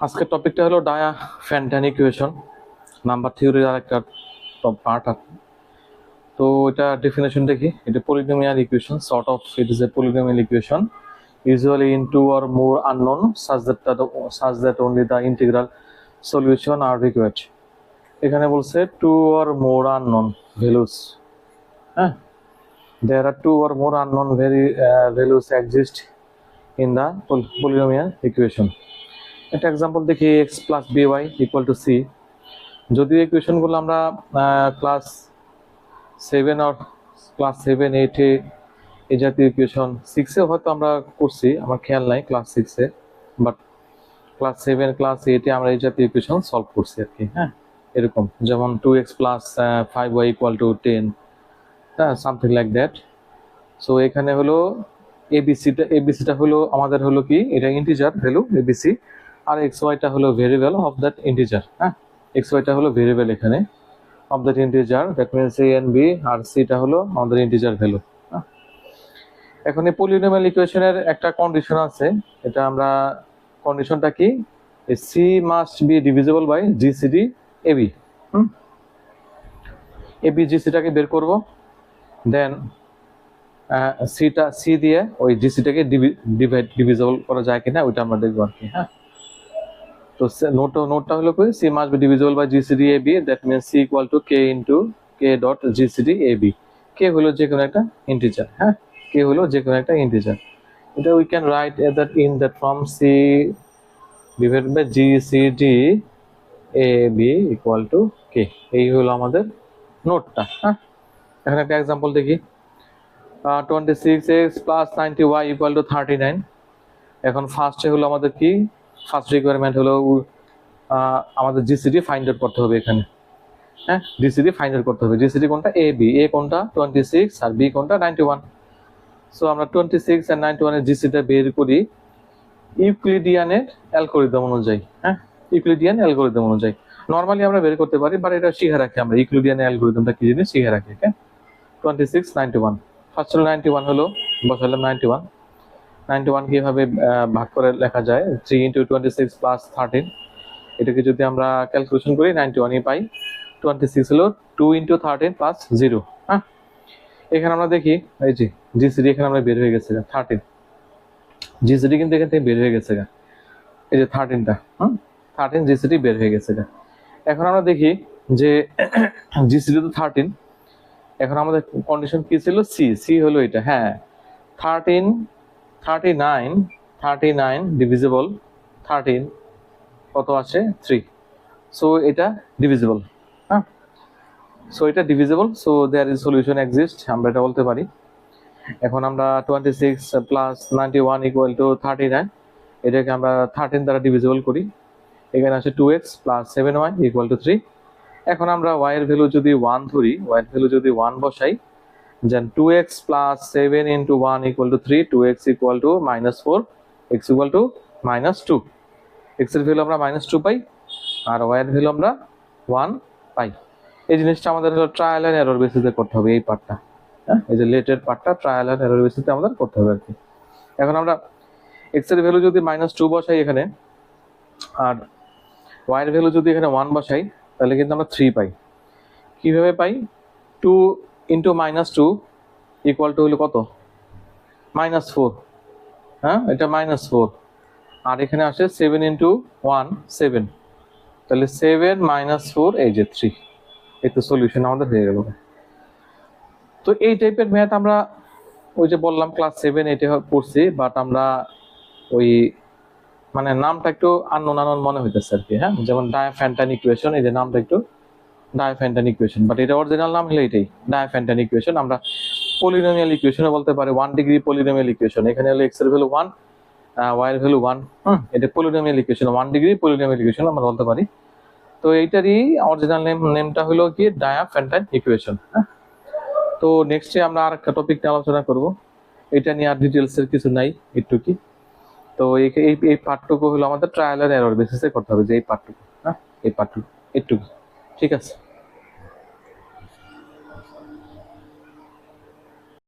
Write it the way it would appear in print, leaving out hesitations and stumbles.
আজকের টপিকটা হলো ডায়াফ্যান্টান ইকুয়েশন, নাম্বার থিওরির আরেকটা পার্ট আছে। তো এটা ডেফিনেশন দেখি। এটা polynomial equation, sort of it is a polynomial equation usually in two or more unknown such that only the integral solution are required. এখানে বলছে two or more unknown values, হ্যাঁ, there are two or more unknown values exist in the polynomial equation. একটা example দেখি, x plus by equal to c। যদিও ইকুয়েশনগুলো আমরা class 7 আর class 7 8 এই জাতীয় equation 6 এ হয়তো আমরা করছি, আমার খেয়াল নাই class 6 A, but class 7 class 8 এ আমরা এই জাতীয় ইকুয়েশন সলভ করছি আর কি। হ্যাঁ, এরকম যেমন 2x plus 5y equal to 10, হ্যাঁ, সামথিং লাইক দ্যাট। সো এখানে হলো এবিসিটা হলো আমাদের হলো কি, এটা ইন্টিজার ভ্যালু এবিসি, আর xy-টা হলো ভেরিয়েবল অফ দ্যাট ইন্টিজার। হ্যাঁ, xy-টা হলো ভেরিয়েবল এখানে of that integer, that means a and b, আর c-টা হলো আমাদের ইন্টিজার ভ্যালু। এখন এই পলিনোমিয়াল ইকুয়েশনের একটা কন্ডিশন আছে, এটা আমরা কন্ডিশনটা কি, c must be divisible by GCD A. B জিসিটাকে বের করব, দেন সি দিয়ে ওই জিসিটাকে ডিভিজিবল করা যায় কিনা ওইটা আমরা দেখবো আর কি। হ্যাঁ, তো নোটটা হলো কি, C must be divisible by GCD AB, that means C equal to K into K dot GCD AB. K হলো যে কোনো একটা ইন্টিজার, হ্যাঁ, কে হলো যে কোনো একটা ইন্টিজার। এটা we can write that in that form C divided by GCD AB equal to K. এই হলো আমাদের নোটটা। হ্যাঁ, এখন একটা এক্সাম্পল দেখি, 26x plus 90y equal to 39। এখন ফার্স্টে হলো আমাদের কি, ফার্স্ট রিকোয়ারমেন্ট হলো আমাদের জিসিডি ফাইন্ড আউট করতে হবে এখানে। হ্যাঁ, জিসিডি ফাইন্ড আউট করতে হবে। জিসিডি কোনটা, এ বি, এ কোনটা 26 আর বি কোনটা 91। সো আমরা 26 আর 91 এর জিসিডি বের করি ইউক্লিডিয়ানের অ্যালগরিদম অনুযায়ী। হ্যাঁ, ইউক্লিডিয়ান অ্যালগরিদম অনুযায়ী নরমালি আমরা বের করতে পারি, বাট এটা শিখে রাখি আমরা, ইউক্লিডিয়ান অ্যালগরিদমটা কি জিনিস শিখে রাখি। ওকে, 26 91, ফার্স্ট হলো 91 হলো, বসালাম 91 কিভাবে ভাগ করে লেখা যায়, 3 ইন্টু 26 প্লাস 13। এটাকে যদি আমরা ক্যালকুলেশন করি 91ই পাই। 26 হলো 2 ইন্টু 13 প্লাস 0। হ্যাঁ, এখানে আমরা দেখি এই যে জিসিডি এখানে আমরা বের হয়ে গেছে 13, জিসিডি কিন্তু এখান থেকে বের হয়ে গেছে, এই যে 13টা, 13 জিসিডি বের হয়ে গেছে। এখন আমরা দেখি যে জিসিডি তো 13, এখন আমাদের কন্ডিশন কি ছিল, সি হলো এটা। হ্যাঁ, 39 ডিভিজিবল 13 কত আছে 3। সো এটা ডিভিজিবল। হ্যাঁ, সো এটা divisible, so there is solution exist, আমরা এটা বলতে পারি। এখন আমরা 26 প্লাস 91 ইকুয়াল টু 39, এটাকে আমরা 13 দ্বারা ডিভিজিবল করি। এখানে আছে 2x plus 7y equal to 3। এখন আমরা y এর ভ্যালু যদি 1 ধরি, y এর ভ্যালু যদি 1 বসাই, then 2x plus 7 into 1 equal to 3, 2x equal to minus 4, x equal to minus 2। x এর ভ্যালু আমরা -2 পাই, আর y এর ভ্যালু আমরা 1 পাই। এই জিনিসটা আমাদের হলো ট্রায়াল এন্ড এরর বেসিসে করতে হবে, এই পার্টটা। হ্যাঁ, এই যে লেটের পার্টটা ট্রায়াল এন্ড এরর বেসিসে আমাদের করতে হবে আর কি। এখন আমরা x এর ভ্যালু যদি -2 বসাই এখানে, আর y এর ভ্যালু যদি এখানে 1 বসাই, তাহলে কিন্তু আমরা 3 পাই। কিভাবে পাই, 2 ইন্টু -2 ইকুয়াল টু হলো কত, -4। হ্যাঁ, এটা -4, আর এখানে আসে 7 ইন্টু 1 7, তাহলে 7 -4 এই যে 3। এই তো সলিউশন আমাদের হয়ে গেল। তো এই টাইপের ম্যাথ আমরা ওই যে বললাম ক্লাস 7 8 পড়ছি, বাট আমরা ওই মানে নামটা একটু আননোন মনে হইতেছে আর কি। হ্যাঁ, যেমন ডায়াফ্যান্টান ইকুয়েশন, এই যে নামটা একটু ডায়াফ্যান্টান ইকুয়েশন, বাট এটা অরিজিনাল নাম হলো এটাই ডায়াফ্যান্টান ইকুয়েশন। আমরা পলিনোমিয়াল ইকুয়েশনও বলতে পারি, 1 ডিগ্রি পলিনোমিয়াল ইকুয়েশন। এখানে হলো x এর ভ্যালু 1, y এর ভ্যালু 1। এটা polynomial equation, 1 degree polynomial equation আমরা বলতে পারি। তো এইটারই অরিজিনাল নেমটা হলো কি ডায়াফ্যান্টান ইকুয়েশন। হ্যাঁ, তো নেক্সটে আমরা আরেকটা টপিক নিয়ে আলোচনা করব, এটা নিয়ে আর ডিটেলস এর কিছু নাই, একটু কি। তো এই পার্টটুকু হলো আমাদের ট্রায়াল এন্ড এরর বেসিসে করতে হবে, যে এই পার্টটুকু। হ্যাঁ, এই পার্টটুকু একটু, ঠিক আছে।